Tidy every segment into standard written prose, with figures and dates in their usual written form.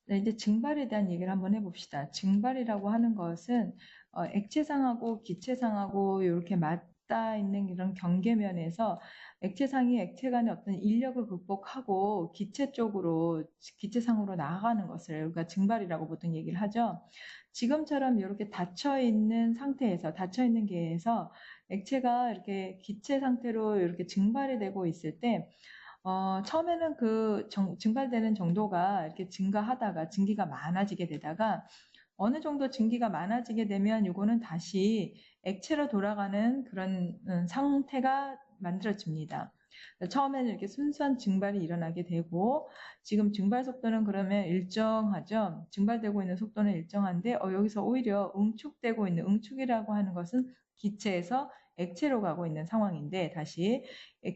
네, 이제 증발에 대한 얘기를 한번 해봅시다. 증발이라고 하는 것은 액체상하고 기체상하고 이렇게 맞닿아 있는 이런 경계면에서 액체상이 액체 간의 어떤 인력을 극복하고 기체 쪽으로, 기체상으로 나아가는 것을 우리가 증발이라고 보통 얘기를 하죠. 지금처럼 이렇게 닫혀있는 상태에서, 닫혀있는 계에서 액체가 이렇게 기체 상태로 이렇게 증발이 되고 있을 때 처음에는 증발되는 정도가 이렇게 증가하다가 증기가 많아지게 되다가 어느 정도 증기가 많아지게 되면 이거는 다시 액체로 돌아가는 그런 상태가 만들어집니다. 처음에는 이렇게 순수한 증발이 일어나게 되고 지금 증발 속도는 그러면 일정하죠. 증발되고 있는 속도는 일정한데 여기서 오히려 응축되고 있는 응축이라고 하는 것은 기체에서 액체로 가고 있는 상황인데 다시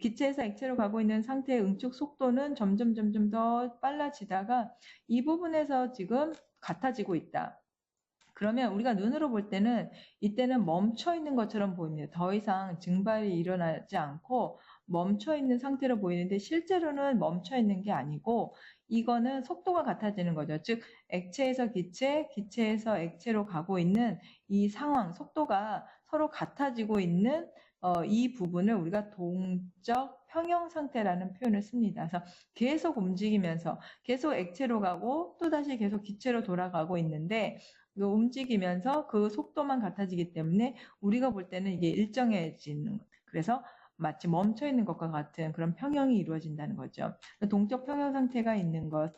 기체에서 액체로 가고 있는 상태의 응축 속도는 점점 더 빨라지다가 이 부분에서 지금 같아지고 있다. 그러면 우리가 눈으로 볼 때는 이때는 멈춰 있는 것처럼 보입니다. 더 이상 증발이 일어나지 않고 멈춰 있는 상태로 보이는데 실제로는 멈춰 있는 게 아니고 이거는 속도가 같아지는 거죠. 즉 액체에서 기체, 기체에서 액체로 가고 있는 이 상황, 속도가 서로 같아지고 있는 이 부분을 우리가 동적 평형 상태라는 표현을 씁니다. 그래서 계속 움직이면서 계속 액체로 가고 또다시 계속 기체로 돌아가고 있는데 움직이면서 그 속도만 같아지기 때문에 우리가 볼 때는 이게 일정해지는 것. 그래서 마치 멈춰 있는 것과 같은 그런 평형이 이루어진다는 거죠. 동적 평형 상태가 있는 것,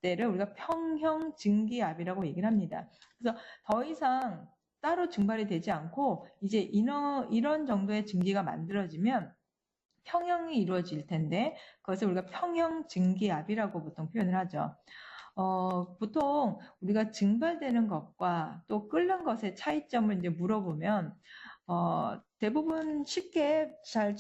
때를 우리가 평형 증기압이라고 얘기를 합니다. 그래서 더 이상 따로 증발이 되지 않고 이제 이런 정도의 증기가 만들어지면 평형이 이루어질 텐데 그것을 우리가 평형 증기압이라고 보통 표현을 하죠. 보통 우리가 증발되는 것과 또 끓는 것의 차이점을 이제 물어보면, 대부분 쉽게 잘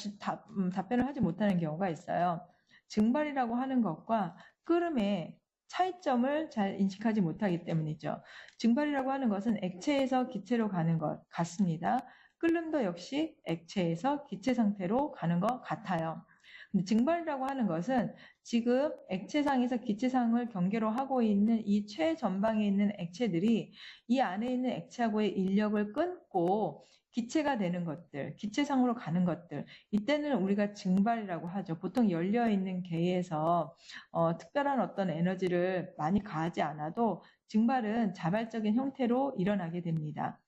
답변을 하지 못하는 경우가 있어요. 증발이라고 하는 것과 끓음의 차이점을 잘 인식하지 못하기 때문이죠. 증발이라고 하는 것은 액체에서 기체로 가는 것 같습니다. 끓음도 역시 액체에서 기체 상태로 가는 것 같아요. 근데 증발이라고 하는 것은 지금 액체상에서 기체상을 경계로 하고 있는 이 최전방에 있는 액체들이 이 안에 있는 액체하고의 인력을 끊고 기체가 되는 것들, 기체상으로 가는 것들, 이때는 우리가 증발이라고 하죠. 보통 열려있는 계에서 특별한 어떤 에너지를 많이 가하지 않아도 증발은 자발적인 형태로 일어나게 됩니다.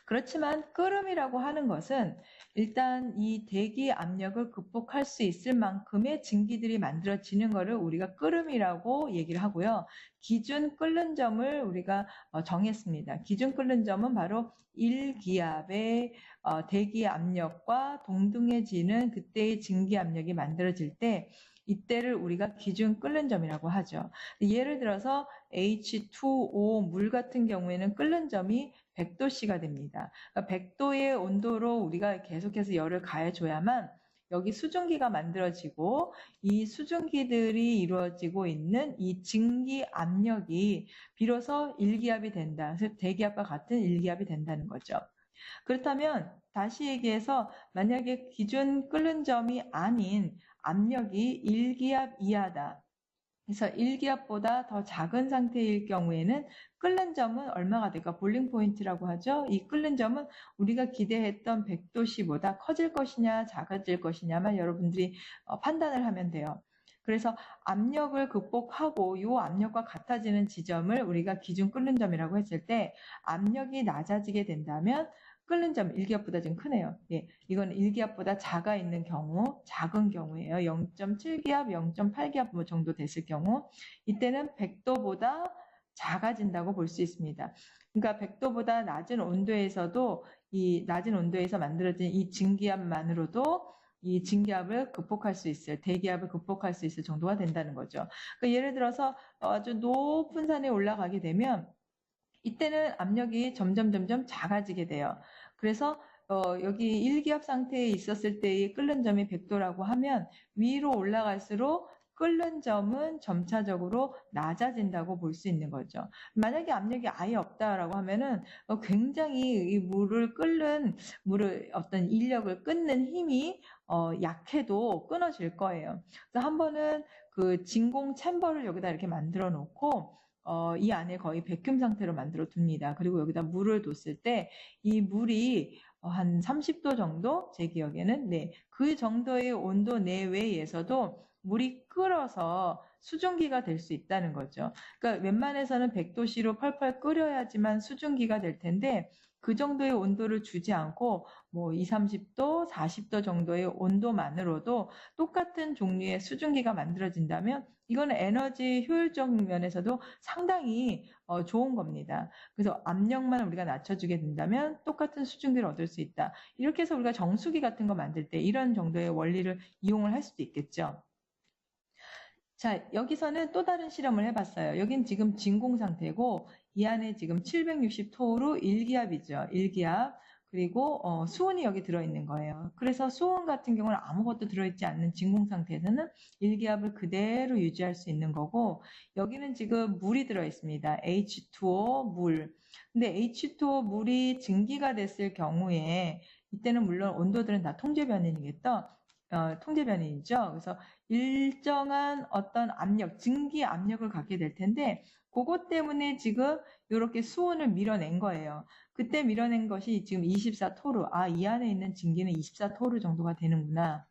그렇지만 끓음이라고 하는 것은 일단 이 대기 압력을 극복할 수 있을 만큼의 증기들이 만들어지는 것을 우리가 끓음이라고 얘기를 하고요. 기준 끓는 점을 우리가 정했습니다. 기준 끓는 점은 바로 1기압의 대기 압력과 동등해지는 그때의 증기 압력이 만들어질 때 이때를 우리가 기준 끓는 점이라고 하죠. 예를 들어서 H2O 물 같은 경우에는 끓는 점이 100도씨가 됩니다. 그러니까 100도의 온도로 우리가 계속해서 열을 가해줘야만 여기 수증기가 만들어지고 이 수증기들이 이루어지고 있는 이 증기 압력이 비로소 1기압이 된다. 그래서 대기압과 같은 1기압이 된다는 거죠. 그렇다면 다시 얘기해서 만약에 기준 끓는 점이 아닌 압력이 1기압 이하다. 그래서 1기압보다 더 작은 상태일 경우에는 끓는 점은 얼마가 될까? 볼링 포인트라고 하죠. 이 끓는 점은 우리가 기대했던 100도씨보다 커질 것이냐 작아질 것이냐만 여러분들이 판단을 하면 돼요. 그래서 압력을 극복하고 이 압력과 같아지는 지점을 우리가 기준 끓는 점이라고 했을 때 압력이 낮아지게 된다면 끓는 점 1기압보다 좀 크네요. 예, 이건 1기압보다 작아 있는 경우, 작은 경우예요. 0.7기압, 0.8기압 뭐 정도 됐을 경우 이때는 100도보다 작아진다고 볼 수 있습니다. 그러니까 100도보다 낮은 온도에서도 이 낮은 온도에서 만들어진 이 증기압만으로도 이 증기압을 극복할 수 있을, 대기압을 극복할 수 있을 정도가 된다는 거죠. 그러니까 예를 들어서 아주 높은 산에 올라가게 되면 이때는 압력이 점점 작아지게 돼요. 그래서 여기 1기압 상태에 있었을 때의 끓는 점이 100도라고 하면 위로 올라갈수록 끓는 점은 점차적으로 낮아진다고 볼 수 있는 거죠. 만약에 압력이 아예 없다라고 하면은 굉장히 이 물을 끓는 물을 어떤 인력을 끊는 힘이 약해도 끊어질 거예요. 그래서 한 번은 그 진공 챔버를 여기다 이렇게 만들어 놓고 이 안에 거의 백큐ම් 상태로 만들어 둡니다. 그리고 여기다 물을 뒀을 때 이 물이 한 30도 정도? 제 기억에는 네, 그 정도의 온도 내외에서도 물이 끓어서 수증기가 될 수 있다는 거죠. 그러니까 웬만해서는 100도씨로 펄펄 끓여야지만 수증기가 될 텐데 그 정도의 온도를 주지 않고 뭐 2, 30도, 40도 정도의 온도만으로도 똑같은 종류의 수증기가 만들어진다면 이거는 에너지 효율적 면에서도 상당히 좋은 겁니다. 그래서 압력만 우리가 낮춰주게 된다면 똑같은 수증기를 얻을 수 있다. 이렇게 해서 우리가 정수기 같은 거 만들 때 이런 정도의 원리를 이용을 할 수도 있겠죠. 자, 여기서는 또 다른 실험을 해봤어요. 여긴 지금 진공 상태고 이 안에 지금 760토르 1기압이죠. 1기압. 그리고 수온이 여기 들어있는 거예요. 그래서 수온 같은 경우는 아무것도 들어있지 않는 진공 상태에서는 1기압을 그대로 유지할 수 있는 거고 여기는 지금 물이 들어있습니다. H2O 물. 근데 H2O 물이 증기가 됐을 경우에 이때는 물론 온도들은 다 통제 변인이겠죠. 통제 변인이죠. 그래서 일정한 어떤 압력, 증기 압력을 갖게 될 텐데 그것 때문에 지금 이렇게 수온을 밀어낸 거예요. 그때 밀어낸 것이 지금 24토르. 아, 이 안에 있는 증기는 24토르 정도가 되는구나.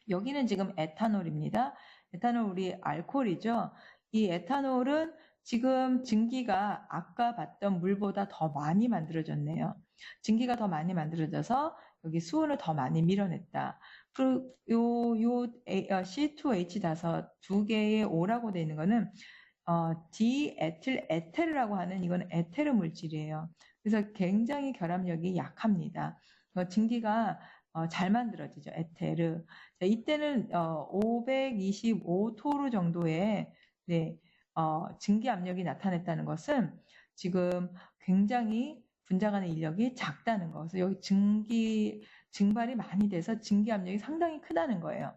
여기는 지금 에탄올입니다. 에탄올 우리 알코올이죠. 이 에탄올은 지금 증기가 아까 봤던 물보다 더 많이 만들어졌네요. 증기가 더 많이 만들어져서 여기 수온을 더 많이 밀어냈다. 그리고 C2H 다섯 두 개의 O라고 되어 있는 거는 디에틸 에테르라고 하는 이건 에테르 물질이에요. 그래서 굉장히 결합력이 약합니다. 증기가 잘 만들어지죠. 에테르. 자, 이때는 525토르 정도의 네, 증기 압력이 나타냈다는 것은 지금 굉장히 분자 간의 인력이 작다는 거. 그래서 여기 증발이 많이 돼서 증기 압력이 상당히 크다는 거예요.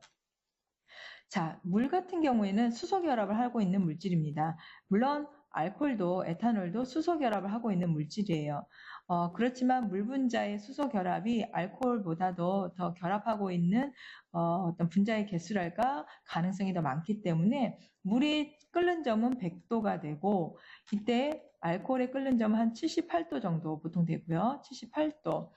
자, 물 같은 경우에는 수소 결합을 하고 있는 물질입니다. 물론 알코올도 에탄올도 수소 결합을 하고 있는 물질이에요. 그렇지만 물 분자의 수소 결합이 알코올보다도 더 결합하고 있는 어떤 분자의 개수랄까 가능성이 더 많기 때문에 물이 끓는 점은 100도가 되고 이때 알코올의 끓는 점은 한 78도 정도 보통 되고요. 78도.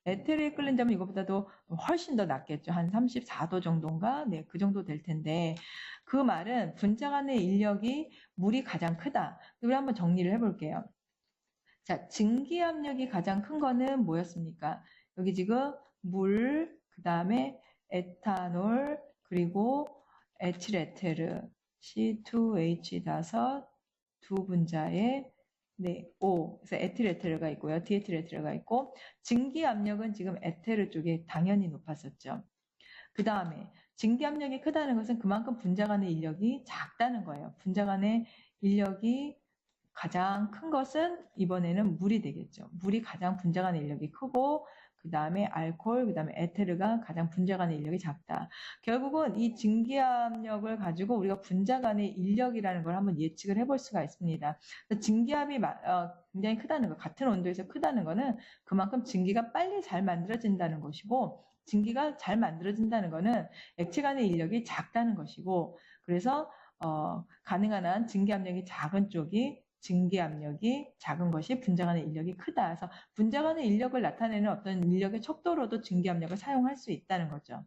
에테르의 끓는 점은 이것보다도 훨씬 더 낮겠죠. 한 34도 정도인가? 네, 그 정도 될 텐데 그 말은 분자 간의 인력이 물이 가장 크다. 우리 한번 정리를 해볼게요. 자, 증기 압력이 가장 큰 거는 뭐였습니까? 여기 지금 물, 그 다음에 에탄올, 그리고 에틸에테르, C2H5 두 분자의 네, O. 그래서 에틸에테르가 있고요. 디에틸에테르가 있고 증기 압력은 지금 에테르 쪽에 당연히 높았었죠. 그 다음에 증기 압력이 크다는 것은 그만큼 분자 간의 인력이 작다는 거예요. 분자 간의 인력이 가장 큰 것은 이번에는 물이 되겠죠. 물이 가장 분자 간의 인력이 크고 그 다음에 알코올, 그 다음에 에테르가 가장 분자 간의 인력이 작다. 결국은 이 증기압력을 가지고 우리가 분자 간의 인력이라는 걸 한번 예측을 해볼 수가 있습니다. 증기압이 굉장히 크다는 거, 같은 온도에서 크다는 거는 그만큼 증기가 빨리 잘 만들어진다는 것이고 증기가 잘 만들어진다는 거는 액체 간의 인력이 작다는 것이고 그래서 가능한 한 증기압력이 작은 쪽이 증기압력이 작은 것이 분자 간의 인력이 크다. 그래서 분자 간의 인력을 나타내는 어떤 인력의 척도로도 증기압력을 사용할 수 있다는 거죠.